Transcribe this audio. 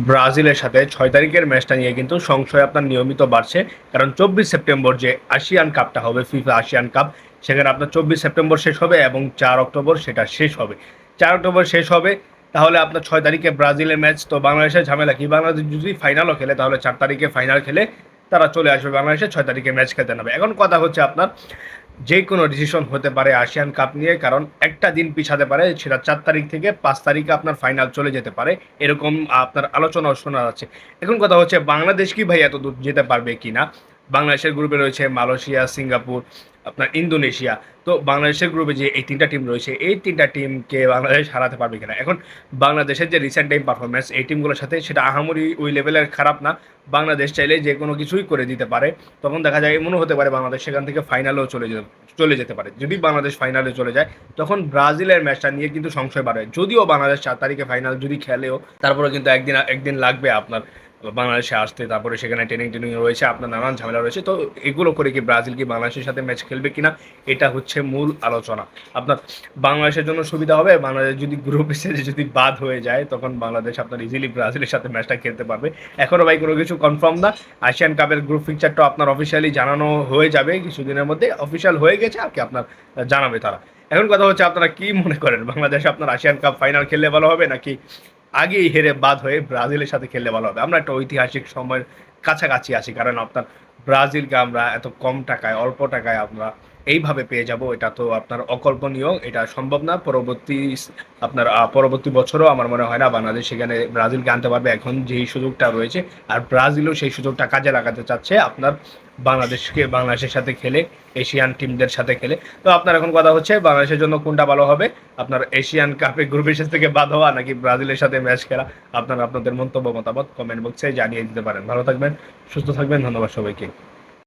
ব্রাজিলের সাথে 6 তারিখের ম্যাচটা নিয়ে কিন্তু সংশয় আপনার নিয়মিত বাড়ছে। কারণ 24 সেপ্টেম্বর যে এশিয়ান কাপটা হবে, ফিফা এশিয়ান কাপ, সেখানে আপনার 24 সেপ্টেম্বর শেষ হবে এবং 4 অক্টোবর সেটা শেষ হবে। 4 অক্টোবর শেষ হবে, তাহলে আপনার 6 তারিখে ব্রাজিলের ম্যাচ। তো বাংলাদেশের ঝামেলা কি, বাংলাদেশ যদি ফাইনালও খেলে তাহলে 4 তারিখে ফাইনাল খেলে তারা চলে আসবে বাংলাদেশে, 6 তারিখে ম্যাচ খেলতে নেবে। এখন কথা হচ্ছে আপনার যে কোনো ডিসিশন হতে পারে এশিয়ান কাপ নিয়ে, কারণ একটা দিন পিছাতে পারে, সেটা 4 তারিখ থেকে 5 তারিখে আপনার ফাইনাল চলে যেতে পারে, এরকম আপনার আলোচনাও শোনা যাচ্ছে। এখন কথা হচ্ছে বাংলাদেশ কি ভাই এত দূর যেতে পারবে কি না। বাংলাদেশের গ্রুপে রয়েছে মালয়েশিয়া, সিঙ্গাপুর, আপনার ইন্দোনেশিয়া। তো বাংলাদেশের গ্রুপে যে এই 3টা টিম রয়েছে, এই 3টা টিমকে বাংলাদেশ হারাতে পারবে কিনা। এখন বাংলাদেশের যে রিসেন্ট টাইম পারফরমেন্স এই টিমগুলোর সাথে, সেটা আহামরি ওই লেভেলের খারাপ না। বাংলাদেশ চাইলে যে কোনো কিছুই করে দিতে পারে। তখন দেখা যায় এমনও হতে পারে বাংলাদেশ সেখান থেকে ফাইনালেও চলে যেতে পারে। যদি বাংলাদেশ ফাইনালে চলে যায়, তখন ব্রাজিলের ম্যাচটা নিয়ে কিন্তু সংশয় বাড়ে। যদিও বাংলাদেশ 4 তারিখে ফাইনাল যদি খেলেও, তারপরে কিন্তু একদিন একদিন লাগবে আপনার বাংলাদেশে আসতে। তারপরে সেখানে ট্রেনিং রয়েছে, আপনার নানান ঝামেলা রয়েছে। তো এগুলো করে কি ব্রাজিল কি বাংলাদেশের সাথে ম্যাচ খেলবে কিনা, এটা হচ্ছে মূল আলোচনা। আপনার বাংলাদেশের জন্য সুবিধা হবে, বাংলাদেশ যদি গ্রুপ স্টেজে যদি বাদ হয়ে যায়, তখন বাংলাদেশ আপনার ইজিলি ব্রাজিলের সাথে ম্যাচটা খেলতে পারবে। এখনও ভাই কোনো কিছু কনফার্ম না। এশিয়ান কাপের গ্রুপ পিকচারটা আপনার অফিসিয়ালি জানানো হয়ে যাবে কিছুদিনের মধ্যে, অফিসিয়াল হয়ে গেছে আর কি, আপনার জানাবে তারা। এখন কথা হচ্ছে আপনারা কি মনে করেন, বাংলাদেশ আপনার এশিয়ান কাপ ফাইনাল খেললে ভালো হবে, নাকি আগেই হেরে বাদ হয়ে ব্রাজিলের সাথে খেললে ভালো হবে। আমরা একটা ঐতিহাসিক সময়ের কাছাকাছি আছি, কারণ আপনার ব্রাজিলকে আমরা এত কম টাকায়, অল্প টাকায় আমরা এইভাবে পেয়ে যাব, এটা তো আপনার অকল্পনীয়, এটা সম্ভব না। পরবর্তী বছরও আমার মনে হয় না বাংলাদেশ সেখানে ব্রাজিলকে আনতে পারবে, এখন যেই সুযোগটা রয়েছে। আর ব্রাজিলও সেই সুযোগটা কাজে লাগাতে চাচ্ছে, আপনার বাংলাদেশের সাথে খেলে, এশিয়ান টিমদের সাথে খেলে। তো আপনার এখন কথা হচ্ছে বাংলাদেশের জন্য কোনটা ভালো হবে, আপনার এশিয়ান কাপে গ্রুপ স্টেজ থেকে বাদ হওয়া, নাকি ব্রাজিলের সাথে ম্যাচ খেলা। আপনাদের মন্তব্য মতামত কমেন্ট বক্সে জানিয়ে দিতে পারেন। ভালো থাকবেন, সুস্থ থাকবেন, ধন্যবাদ সবাইকে।